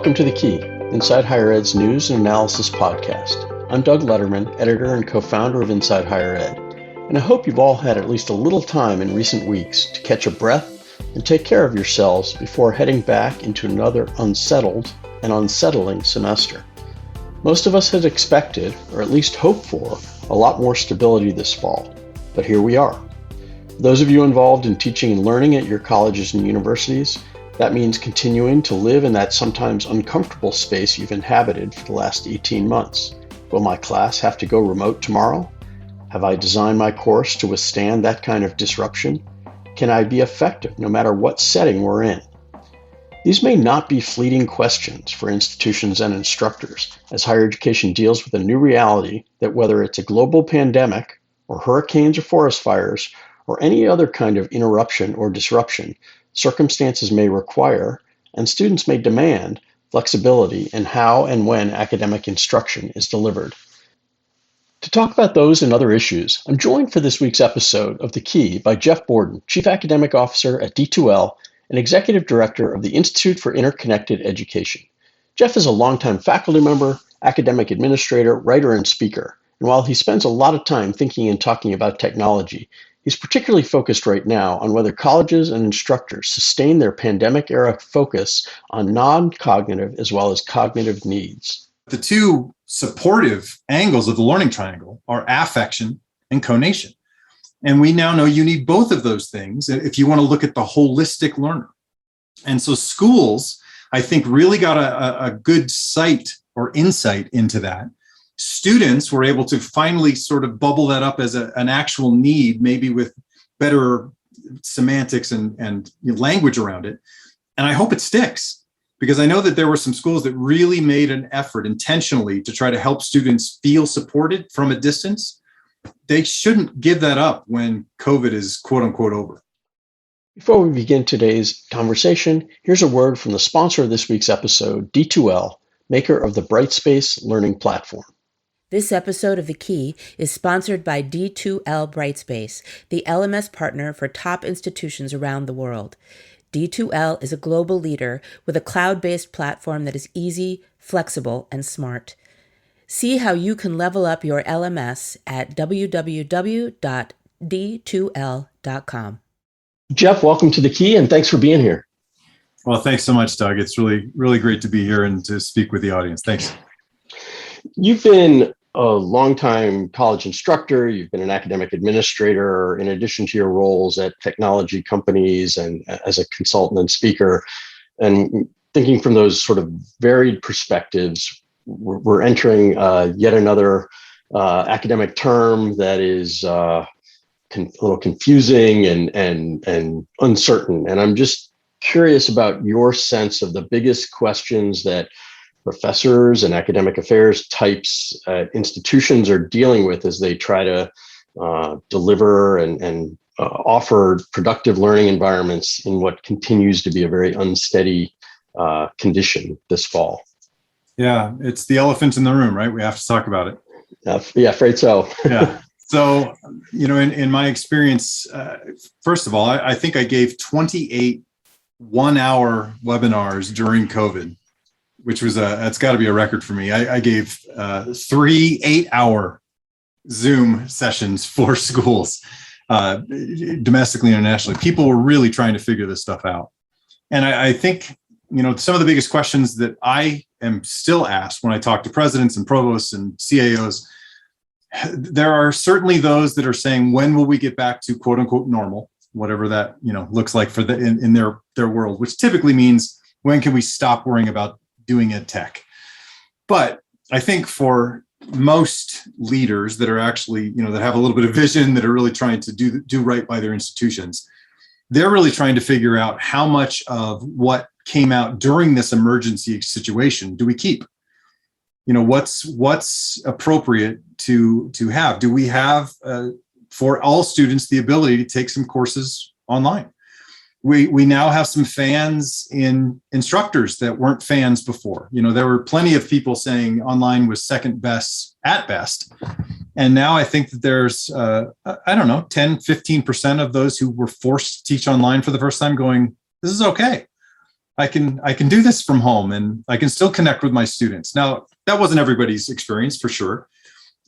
Welcome to The Key, Inside Higher Ed's news and analysis podcast. I'm Doug Letterman, editor and co-founder of Inside Higher Ed, and I hope you've all had at least a little time in recent weeks to catch a breath and take care of yourselves before heading back into another unsettled and unsettling semester. Most of us had expected, or at least hoped for, a lot more stability this fall, but here we are. For those of you involved in teaching and learning at your colleges and universities, that means continuing to live in that sometimes uncomfortable space you've inhabited for the last 18 months. Will my class have to go remote tomorrow? Have I designed my course to withstand that kind of disruption? Can I be effective no matter what setting we're in? These may not be fleeting questions for institutions and instructors, as higher education deals with a new reality that whether it's a global pandemic, or hurricanes or forest fires, or any other kind of interruption or disruption, circumstances may require, and students may demand, flexibility in how and when academic instruction is delivered. To talk about those and other issues, I'm joined for this week's episode of The Key by Jeff Borden, Chief Academic Officer at D2L and Executive Director of the Institute for Interconnected Education. Jeff is a longtime faculty member, academic administrator, writer, and speaker. And while he spends a lot of time thinking and talking about technology, he's particularly focused right now on whether colleges and instructors sustain their pandemic-era focus on non-cognitive as well as cognitive needs. The two supportive angles of the learning triangle are affection and conation. And we now know you need both of those things if you want to look at the holistic learner. And so schools, I think, really got a good sight or insight into that. Students were able to finally sort of bubble that up as an actual need, maybe with better semantics and language around it. And I hope it sticks, because I know that there were some schools that really made an effort intentionally to try to help students feel supported from a distance. They shouldn't give that up when COVID is quote unquote over. Before we begin today's conversation, here's a word from the sponsor of this week's episode, D2L, maker of the Brightspace Learning Platform. This episode of The Key is sponsored by D2L Brightspace, the LMS partner for top institutions around the world. D2L is a global leader with a cloud-based platform that is easy, flexible, and smart. See how you can level up your LMS at www.d2l.com. Jeff, welcome to The Key, and thanks for being here. Well, thanks so much, Doug. It's really, really great to be here and to speak with the audience. Thanks. You've been a longtime college instructor. You've been an academic administrator, in addition to your roles at technology companies and as a consultant and speaker. And thinking from those sort of varied perspectives, we're entering yet another academic term that is a little confusing and uncertain. And I'm just curious about your sense of the biggest questions that professors and academic affairs types institutions are dealing with as they try to deliver and offer productive learning environments in what continues to be a very unsteady condition this fall. Yeah, it's the elephant in the room, right? We have to talk about it. Yeah, afraid so. Yeah. So, in my experience, first of all, I think I gave 28 one-hour webinars during COVID, which was that's got to be a record for me. I gave 3 8-hour Zoom sessions for schools, domestically and internationally. People were really trying to figure this stuff out. And I think, some of the biggest questions that I am still asked when I talk to presidents and provosts and CAOs, there are certainly those that are saying, when will we get back to quote unquote normal, whatever that, looks like for in their world, which typically means, when can we stop worrying about doing ed tech? But I think for most leaders that are actually, that have a little bit of vision, that are really trying to do right by their institutions, they're really trying to figure out how much of what came out during this emergency situation do we keep? What's appropriate to have? Do we have for all students the ability to take some courses online? We now have some fans in instructors that weren't fans before. There were plenty of people saying online was second best at best. And now I think that there's, 10, 15% of those who were forced to teach online for the first time going, this is okay. I can do this from home and I can still connect with my students. Now, that wasn't everybody's experience for sure.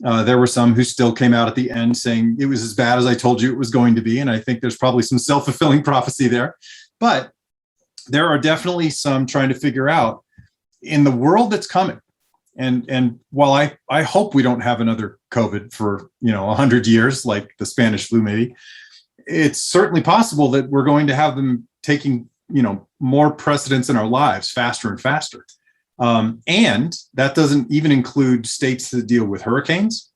There were some who still came out at the end saying it was as bad as I told you it was going to be. And I think there's probably some self-fulfilling prophecy there. But there are definitely some trying to figure out in the world that's coming. And while I hope we don't have another COVID for 100 years like the Spanish flu maybe, it's certainly possible that we're going to have them taking more precedence in our lives faster and faster. And that doesn't even include states that deal with hurricanes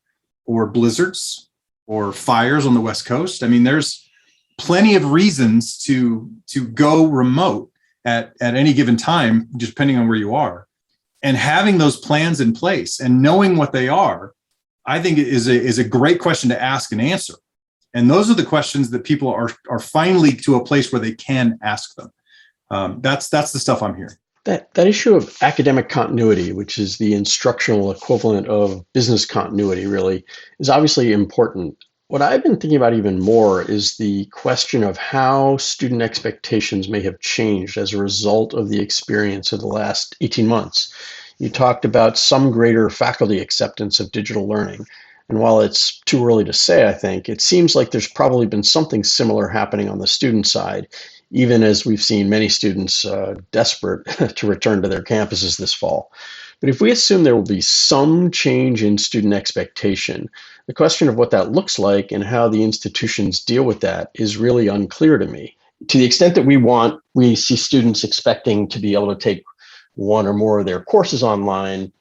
or blizzards or fires on the West Coast. I mean, there's plenty of reasons to go remote at any given time, just depending on where you are. And having those plans in place and knowing what they are, I think is a great question to ask and answer. And those are the questions that people are finally to a place where they can ask them. That's the stuff I'm hearing. That issue of academic continuity, which is the instructional equivalent of business continuity, really is obviously important. What I've been thinking about even more is the question of how student expectations may have changed as a result of the experience of the last 18 months. You talked about some greater faculty acceptance of digital learning. And while it's too early to say, I think, it seems like there's probably been something similar happening on the student side, even as we've seen many students desperate to return to their campuses this fall. But if we assume there will be some change in student expectation, the question of what that looks like and how the institutions deal with that is really unclear to me. To the extent that we see students expecting to be able to take one or more of their courses online.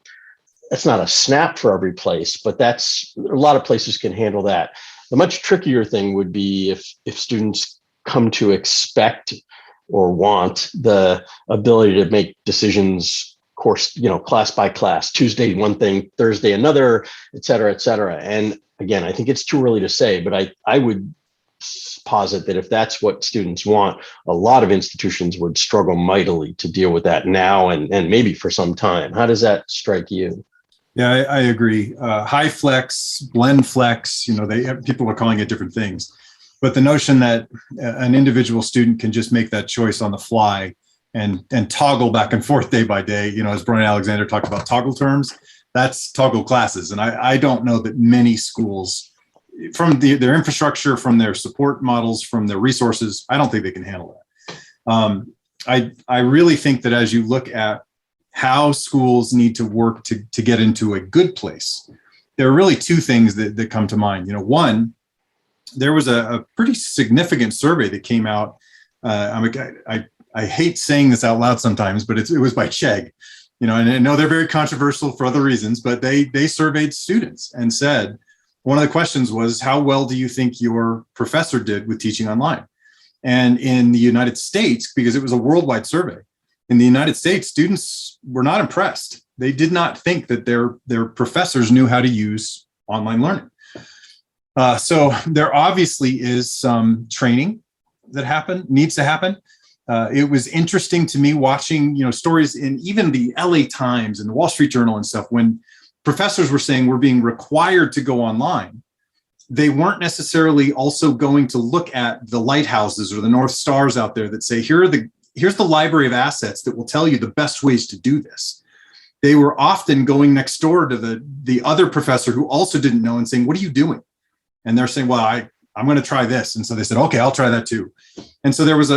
That's not a snap for every place, but a lot of places can handle that. The much trickier thing would be if students come to expect or want the ability to make decisions class by class, Tuesday one thing, Thursday another, et cetera, et cetera. And again, I think it's too early to say, but I would posit that if that's what students want, a lot of institutions would struggle mightily to deal with that now and maybe for some time. How does that strike you? Yeah, I agree. High flex, blend flex, people are calling it different things. But the notion that an individual student can just make that choice on the fly and toggle back and forth day by day, as Brian Alexander talked about toggle terms, that's toggle classes. And I don't know that many schools, from their infrastructure, from their support models, from their resources, I don't think they can handle that. I really think that as you look at how schools need to work to get into a good place, there are really two things that come to mind. One, there was a pretty significant survey that came out. I hate saying this out loud sometimes, but it was by Chegg. And I know they're very controversial for other reasons, but they surveyed students and said, one of the questions was, how well do you think your professor did with teaching online? And in the United States, because it was a worldwide survey, in the United States, students were not impressed. They did not think that their professors knew how to use online learning. So there obviously is some training that needs to happen. It was interesting to me watching, stories in even the LA Times and the Wall Street Journal and stuff, when professors were saying we're being required to go online. They weren't necessarily also going to look at the lighthouses or the North Stars out there that say, here's the library of assets that will tell you the best ways to do this. They were often going next door to the other professor who also didn't know and saying, what are you doing? And they're saying, well, I'm going to try this. And so they said, okay, I'll try that too. And so there was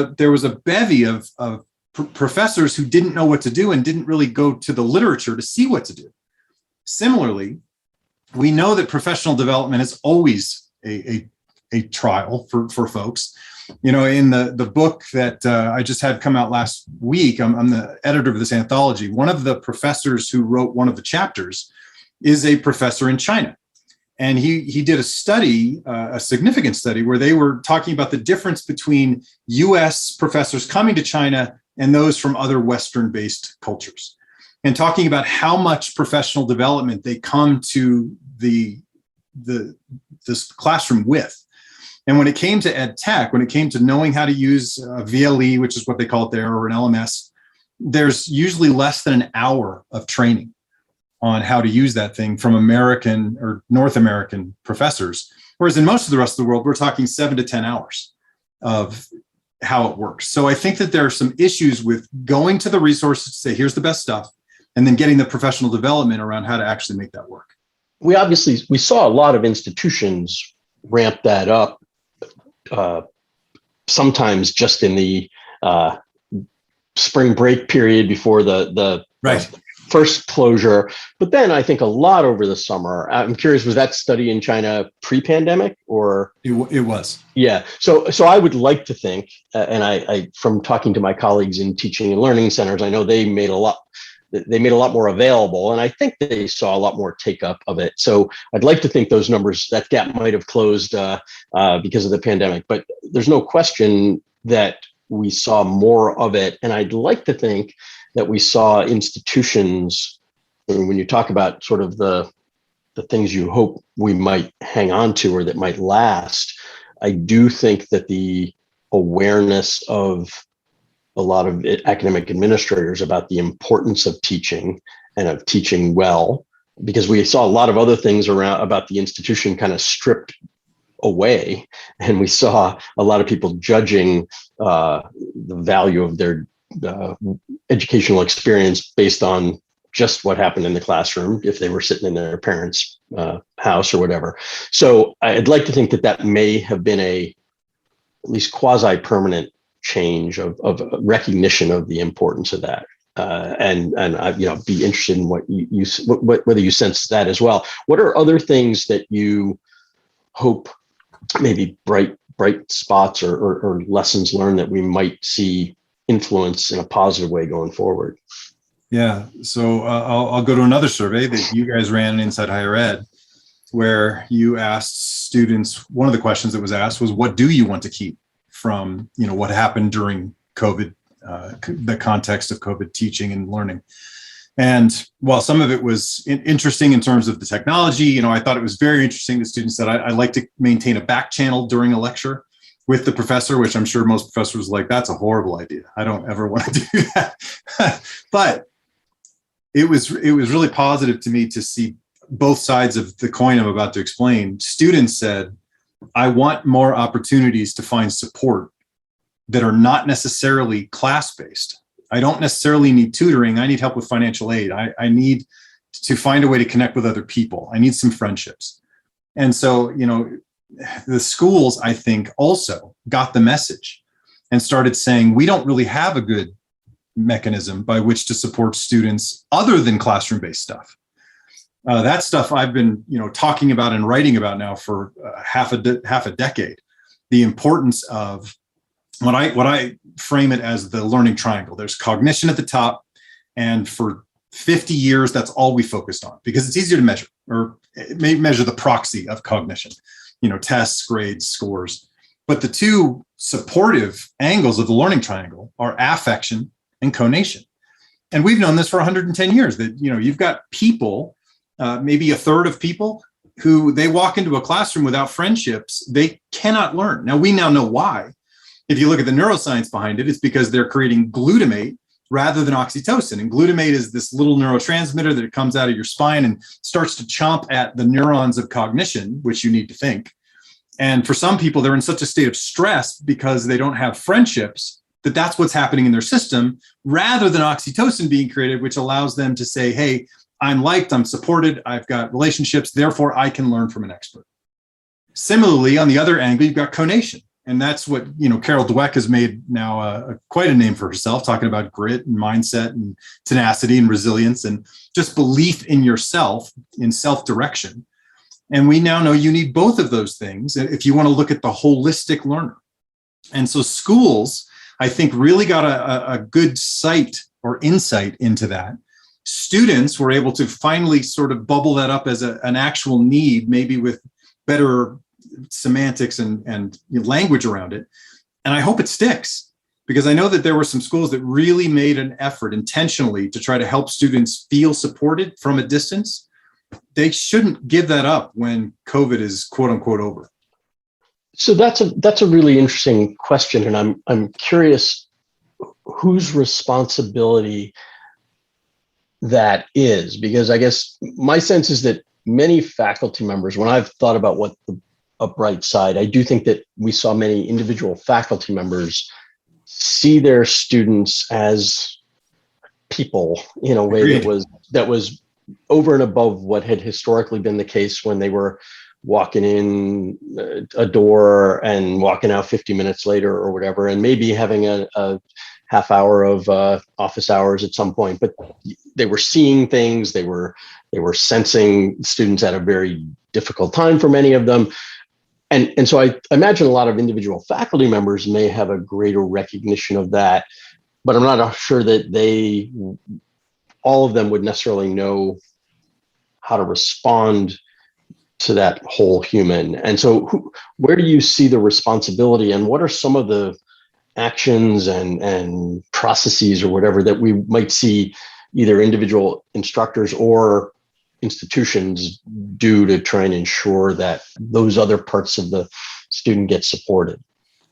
a bevy of professors who didn't know what to do and didn't really go to the literature to see what to do. Similarly, we know that professional development is always a trial for folks. In the book that I just had come out last week, I'm the editor of this anthology. One of the professors who wrote one of the chapters is a professor in China. And he did a study, a significant study, where they were talking about the difference between US professors coming to China and those from other Western-based cultures, and talking about how much professional development they come to this classroom with. And when it came to ed tech, when it came to knowing how to use a VLE, which is what they call it there, or an LMS, there's usually less than an hour of training on how to use that thing from American or North American professors. Whereas in most of the rest of the world, we're talking 7 to 10 hours of how it works. So I think that there are some issues with going to the resources to say, here's the best stuff, and then getting the professional development around how to actually make that work. We saw a lot of institutions ramp that up, sometimes just in the spring break period before the Right. First closure. But then I think a lot over the summer. I'm curious, was that study in China pre-pandemic or? It was. Yeah. So I would like to think, and I from talking to my colleagues in teaching and learning centers, I know they made a lot more available, and I think they saw a lot more take up of it. So I'd like to think those numbers, that gap might have closed because of the pandemic, but there's no question that we saw more of it. And I'd like to think that we saw institutions, when you talk about sort of the things you hope we might hang on to or that might last, I do think that the awareness of a lot of academic administrators about the importance of teaching and of teaching well, because we saw a lot of other things around about the institution kind of stripped away, and we saw a lot of people judging the value of their educational experience based on just what happened in the classroom, if they were sitting in their parents' house or whatever. So I'd like to think that may have been at least quasi-permanent change of recognition of the importance of that. And I'd be interested in what whether you sense that as well. What are other things that you hope, maybe bright spots or lessons learned that we might see influence in a positive way going forward? Yeah. So I'll go to another survey that you guys ran in Inside Higher Ed, where you asked students, one of the questions that was asked was, what do you want to keep from, what happened during COVID, the context of COVID teaching and learning? And while some of it was interesting in terms of the technology, I thought it was very interesting that students said, I like to maintain a back channel during a lecture with the professor, which I'm sure most professors like, that's a horrible idea. I don't ever want to do that. But it was really positive to me to see both sides of the coin I'm about to explain. Students said, I want more opportunities to find support that are not necessarily class-based. I don't necessarily need tutoring. I need help with financial aid. I need to find a way to connect with other people. I need some friendships. And so, the schools, I think, also got the message and started saying, we don't really have a good mechanism by which to support students other than classroom-based stuff. That stuff I've been, talking about and writing about now for half a decade. The importance of what I frame it as the learning triangle. There's cognition at the top, and for 50 years, that's all we focused on because it's easier to measure, or it may measure the proxy of cognition, tests, grades, scores. But the two supportive angles of the learning triangle are affection and conation. And we've known this for 110 years that, you've got people, maybe a third of people who they walk into a classroom without friendships, they cannot learn. Now, we now know why. If you look at the neuroscience behind it, it's because they're creating glutamate rather than oxytocin. And glutamate is this little neurotransmitter that comes out of your spine and starts to chomp at the neurons of cognition, which you need to think. And for some people, they're in such a state of stress because they don't have friendships that that's what's happening in their system, rather than oxytocin being created, which allows them to say, hey, I'm liked, I'm supported, I've got relationships, therefore I can learn from an expert. Similarly, on the other angle, you've got conation. And that's what, Carol Dweck has made now quite a name for herself, talking about grit and mindset and tenacity and resilience and just belief in yourself, in self-direction. And we now know you need both of those things if you want to look at the holistic learner. And so schools, I think, really got a good sight or insight into that. Students were able to finally sort of bubble that up as an actual need, maybe with better semantics and language around it. And I hope it sticks, because I know that there were some schools that really made an effort intentionally to try to help students feel supported from a distance. They shouldn't give that up when COVID is quote unquote over. So that's a really interesting question. And I'm curious whose responsibility that is, because I guess my sense is that many faculty members, when I've thought about what a bright side, I do think that we saw many individual faculty members see their students as people in a way Agreed. that was over and above what had historically been the case when they were walking in a door and walking out 50 minutes later or whatever, and maybe having a half hour of office hours at some point. But they were seeing things, they were sensing students at a very difficult time for many of them. And so I imagine a lot of individual faculty members may have a greater recognition of that, but I'm not sure that all of them would necessarily know how to respond to that whole human. And so where do you see the responsibility, and what are some of the actions and processes or whatever that we might see either individual instructors or institutions do to try and ensure that those other parts of the student get supported?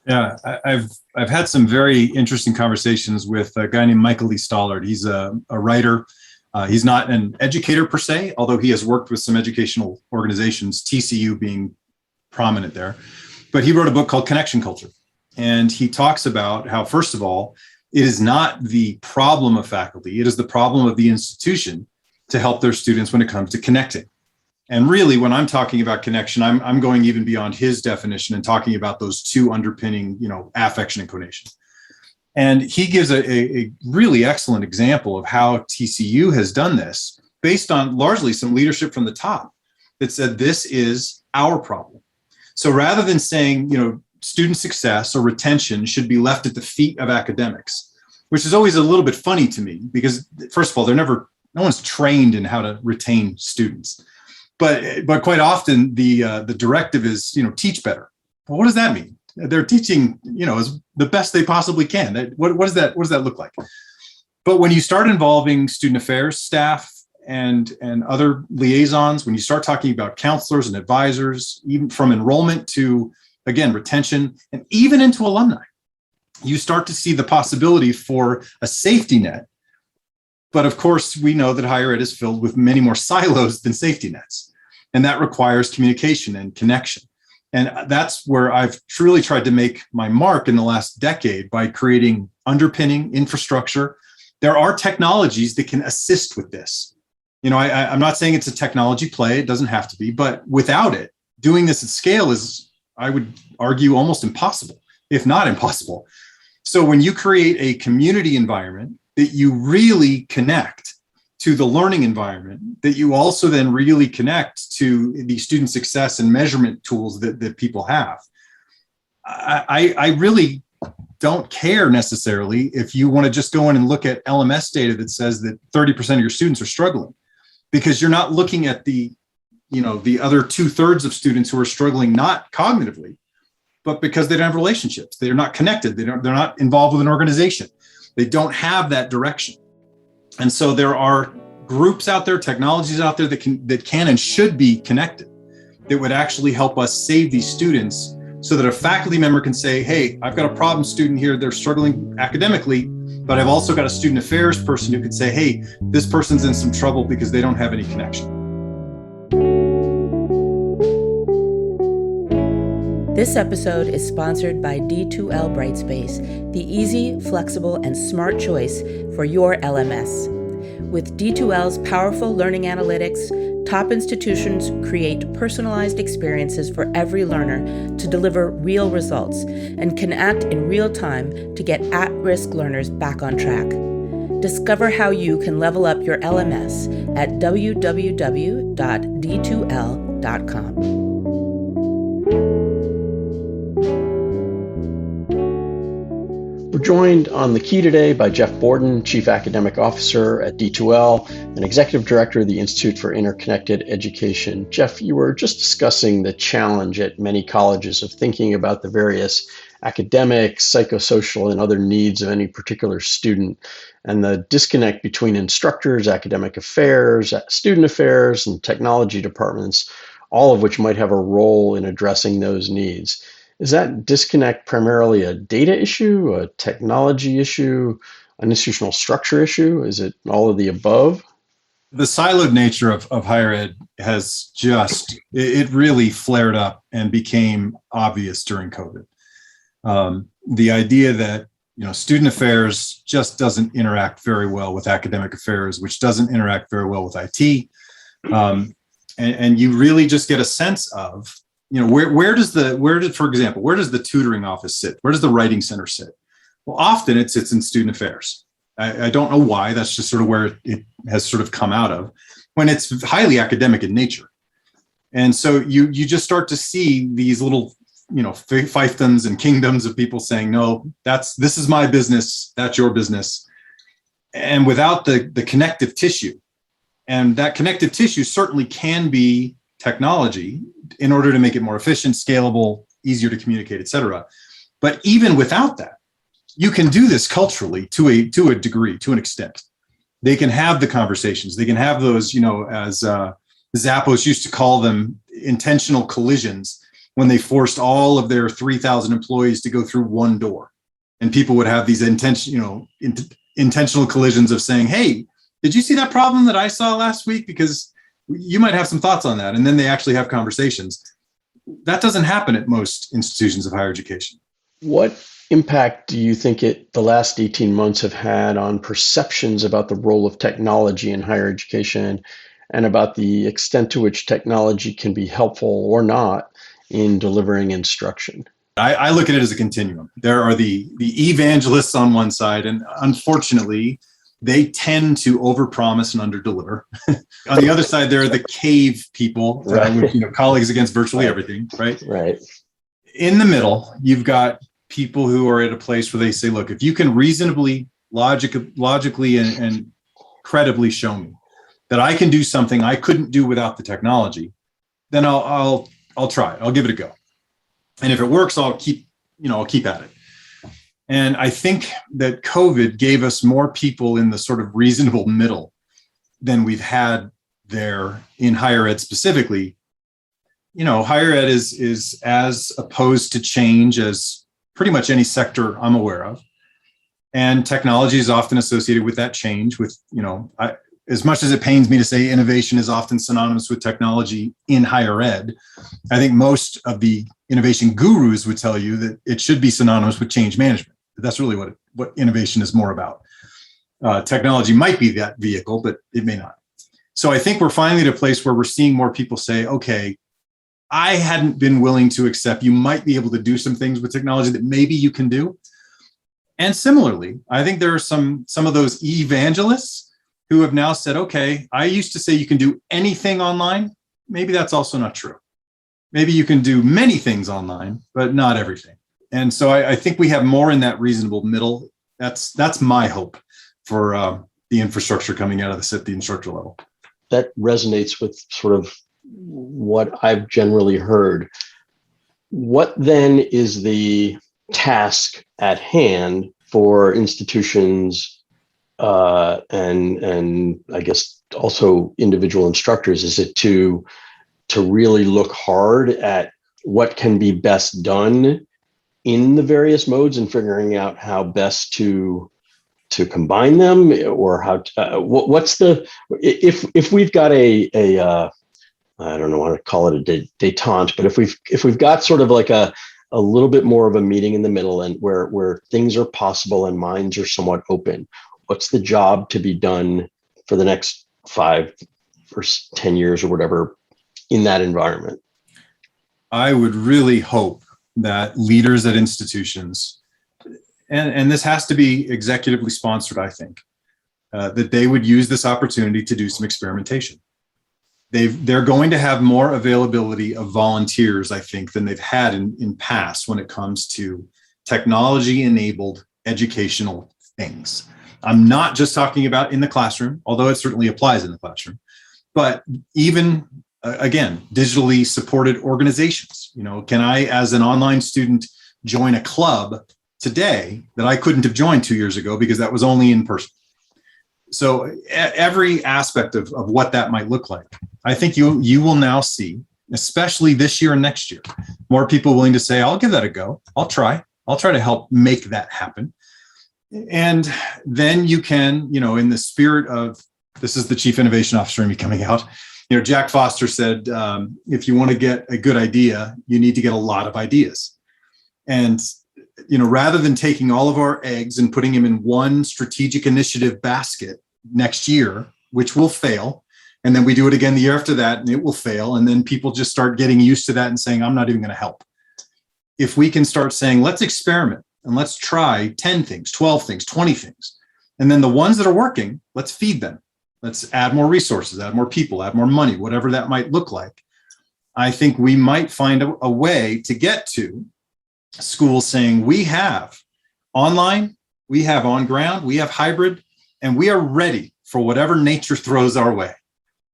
Yeah, I've had some very interesting conversations with a guy named Michael Lee Stollard. He's a writer. He's not an educator per se, although he has worked with some educational organizations, TCU being prominent there. But he wrote a book called Connection Culture. And he talks about how, first of all, it is not the problem of faculty, it is the problem of the institution to help their students when it comes to connecting. And really, when I'm talking about connection, I'm going even beyond his definition and talking about those two underpinning, affection and conation. And he gives a really excellent example of how TCU has done this based on largely some leadership from the top that said, this is our problem. So rather than saying, student success or retention should be left at the feet of academics, which is always a little bit funny to me because, first of all, no one's trained in how to retain students. But quite often the directive is, teach better. Well, what does that mean? They're teaching, as the best they possibly can. What does that look like? But when you start involving student affairs staff and other liaisons, when you start talking about counselors and advisors, even from enrollment to, again, retention, and even into alumni, you start to see the possibility for a safety net. But of course, we know that higher ed is filled with many more silos than safety nets. And that requires communication and connection. And that's where I've truly tried to make my mark in the last decade by creating underpinning infrastructure. There are technologies that can assist with this. I'm not saying it's a technology play, it doesn't have to be, but without it, doing this at scale is, I would argue, almost impossible, if not impossible. So when you create a community environment that you really connect to the learning environment, that you also then really connect to the student success and measurement tools that people have. I really don't care necessarily if you want to just go in and look at LMS data that says that 30% of your students are struggling, because you're not looking at the other 2/3 of students who are struggling, not cognitively, but because they don't have relationships. They're not connected. They're not involved with an organization. They don't have that direction. And so there are groups out there, technologies out there that can and should be connected, that would actually help us save these students, so that a faculty member can say, hey, I've got a problem student here, they're struggling academically, but I've also got a student affairs person who could say, hey, this person's in some trouble because they don't have any connection. This episode is sponsored by D2L Brightspace, the easy, flexible, and smart choice for your LMS. With D2L's powerful learning analytics, top institutions create personalized experiences for every learner to deliver real results and can act in real time to get at-risk learners back on track. Discover how you can level up your LMS at www.d2l.com. We're joined on the key today by Jeff Borden, Chief Academic Officer at D2L and Executive Director of the Institute for Interconnected Education. Jeff, you were just discussing the challenge at many colleges of thinking about the various academic, psychosocial, and other needs of any particular student, and the disconnect between instructors, academic affairs, student affairs, and technology departments, all of which might have a role in addressing those needs. Is that disconnect primarily a data issue, a technology issue, an institutional structure issue? Is it all of the above? The siloed nature of higher ed has it really flared up and became obvious during COVID. The idea that student affairs just doesn't interact very well with academic affairs, which doesn't interact very well with IT. And you really just get a sense of, where does the tutoring office sit? Where does the writing center sit? Well, often it sits in student affairs. I don't know why. That's just sort of where it has sort of come out of, when it's highly academic in nature. And so you just start to see these little, fiefdoms and kingdoms of people saying, no, this is my business, that's your business. And without the connective tissue, and that connective tissue certainly can be technology in order to make it more efficient, scalable, easier to communicate, et cetera. But even without that, you can do this culturally to a degree, to an extent. They can have the conversations. They can have those, as Zappos used to call them, intentional collisions, when they forced all of their 3,000 employees to go through one door. And people would have these intentional collisions of saying, hey, did you see that problem that I saw last week? Because you might have some thoughts on that. And then they actually have conversations. That doesn't happen at most institutions of higher education. What impact do you think the last 18 months have had on perceptions about the role of technology in higher education, and about the extent to which technology can be helpful or not in delivering instruction? I look at it as a continuum. There are the evangelists on one side, and unfortunately, they tend to overpromise and underdeliver. On the other side, there are the cave people, right. Colleagues against virtually everything, right? Right. In the middle, you've got people who are at a place where they say, look, if you can reasonably, logically and credibly show me that I can do something I couldn't do without the technology, then I'll try it. I'll give it a go. And if it works, I'll keep at it. And I think that COVID gave us more people in the sort of reasonable middle than we've had there in higher ed specifically. Higher ed is as opposed to change as pretty much any sector I'm aware of. And technology is often associated with that change. As much as it pains me to say innovation is often synonymous with technology in higher ed, I think most of the innovation gurus would tell you that it should be synonymous with change management. That's really what innovation is more about. Technology might be that vehicle, but it may not. So I think we're finally at a place where we're seeing more people say, okay, I hadn't been willing to accept you might be able to do some things with technology that maybe you can do. And similarly, I think there are some of those evangelists who have now said, okay, I used to say you can do anything online. Maybe that's also not true. Maybe you can do many things online, but not everything. And so I think we have more in that reasonable middle. That's my hope for the infrastructure coming out of this at the instructor level. That resonates with sort of what I've generally heard. What then is the task at hand for institutions and I guess also individual instructors? Is it to really look hard at what can be best done in the various modes and figuring out how best to combine them, or how what's the, if we've got a I don't know what to call it, a detente, but if we've got sort of like a little bit more of a meeting in the middle, and where things are possible and minds are somewhat open, what's the job to be done for the next 5 or 10 years or whatever in that environment? I would really hope that leaders at institutions, and this has to be executively sponsored, I think, that they would use this opportunity to do some experimentation. They're going to have more availability of volunteers, I think, than they've had in past when it comes to technology-enabled educational things. I'm not just talking about in the classroom, although it certainly applies in the classroom, but even, again, digitally supported organizations. Can I, as an online student, join a club today that I couldn't have joined 2 years ago because that was only in person? So every aspect of what that might look like, I think you will now see, especially this year and next year, more people willing to say, I'll give that a go. I'll try to help make that happen. And then you can, in the spirit of, this is the Chief Innovation Officer in me coming out, Jack Foster said, if you want to get a good idea, you need to get a lot of ideas. And rather than taking all of our eggs and putting them in one strategic initiative basket next year, which will fail, and then we do it again the year after that and it will fail, and then people just start getting used to that and saying, I'm not even going to help. If we can start saying, let's experiment and let's try 10 things, 12 things, 20 things, and then the ones that are working, let's feed them. Let's add more resources, add more people, add more money, whatever that might look like. I think we might find a way to get to schools saying, we have online, we have on ground, we have hybrid, and we are ready for whatever nature throws our way.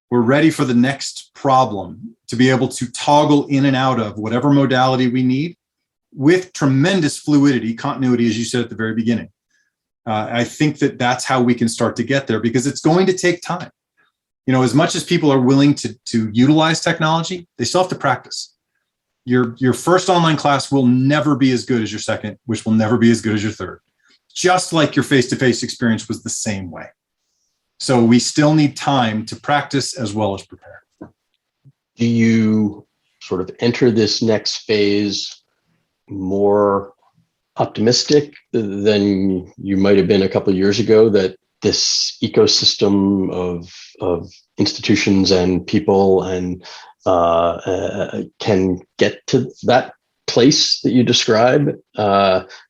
We're ready for the next problem to be able to toggle in and out of whatever modality we need with tremendous fluidity, continuity, as you said at the very beginning. I think that that's how we can start to get there, because it's going to take time. As much as people are willing to utilize technology, they still have to practice. Your first online class will never be as good as your second, which will never be as good as your third, just like your face-to-face experience was the same way. So we still need time to practice as well as prepare. Do you sort of enter this next phase more optimistic than you might have been a couple of years ago, that this ecosystem of institutions and people and can get to that place that you describe?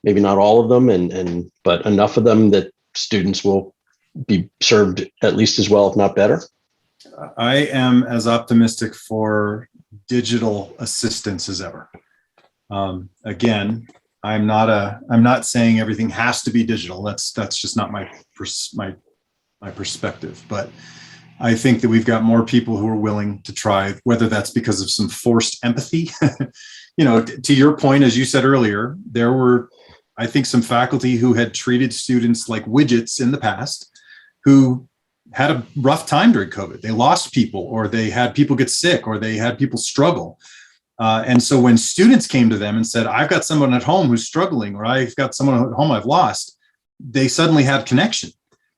Maybe not all of them, but enough of them that students will be served at least as well, if not better? I am as optimistic for digital assistance as ever. Again, I'm not saying everything has to be digital. That's just not my perspective. But I think that we've got more people who are willing to try, whether that's because of some forced empathy. To your point, as you said earlier, there were, I think, some faculty who had treated students like widgets in the past, who had a rough time during COVID. They lost people, or they had people get sick, or they had people struggle. And so when students came to them and said, I've got someone at home who's struggling, or I've got someone at home I've lost, they suddenly had connection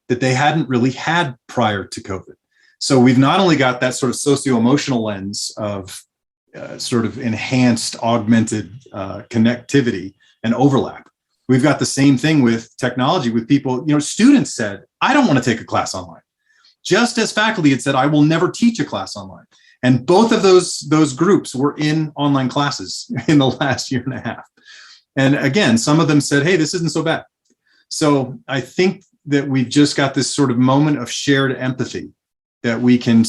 that they hadn't really had prior to COVID. So we've not only got that sort of socio-emotional lens of sort of enhanced, augmented connectivity and overlap. We've got the same thing with technology, with people. Students said, I don't want to take a class online. Just as faculty had said, I will never teach a class online. And both of those groups were in online classes in the last year and a half. And again, some of them said, hey, this isn't so bad. So I think that we've just got this sort of moment of shared empathy that we can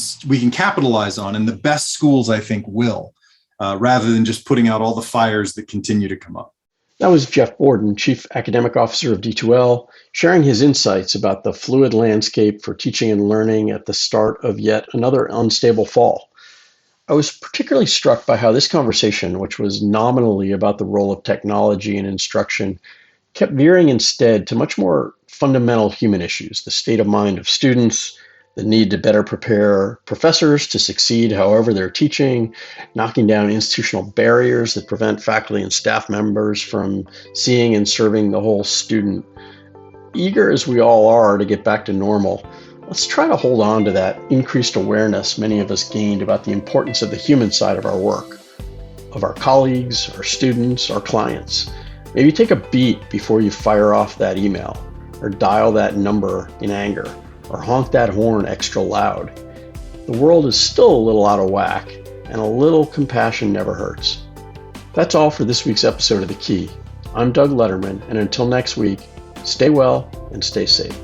capitalize on. And the best schools, I think, will, rather than just putting out all the fires that continue to come up. That was Jeff Borden, Chief Academic Officer of D2L, sharing his insights about the fluid landscape for teaching and learning at the start of yet another unstable fall. I was particularly struck by how this conversation, which was nominally about the role of technology in instruction, kept veering instead to much more fundamental human issues: the state of mind of students, the need to better prepare professors to succeed however they're teaching, knocking down institutional barriers that prevent faculty and staff members from seeing and serving the whole student. Eager as we all are to get back to normal, let's try to hold on to that increased awareness many of us gained about the importance of the human side of our work, of our colleagues, our students, our clients. Maybe take a beat before you fire off that email, or dial that number in anger, or honk that horn extra loud. The world is still a little out of whack, and a little compassion never hurts. That's all for this week's episode of The Key. I'm Doug Letterman, and until next week, stay well and stay safe.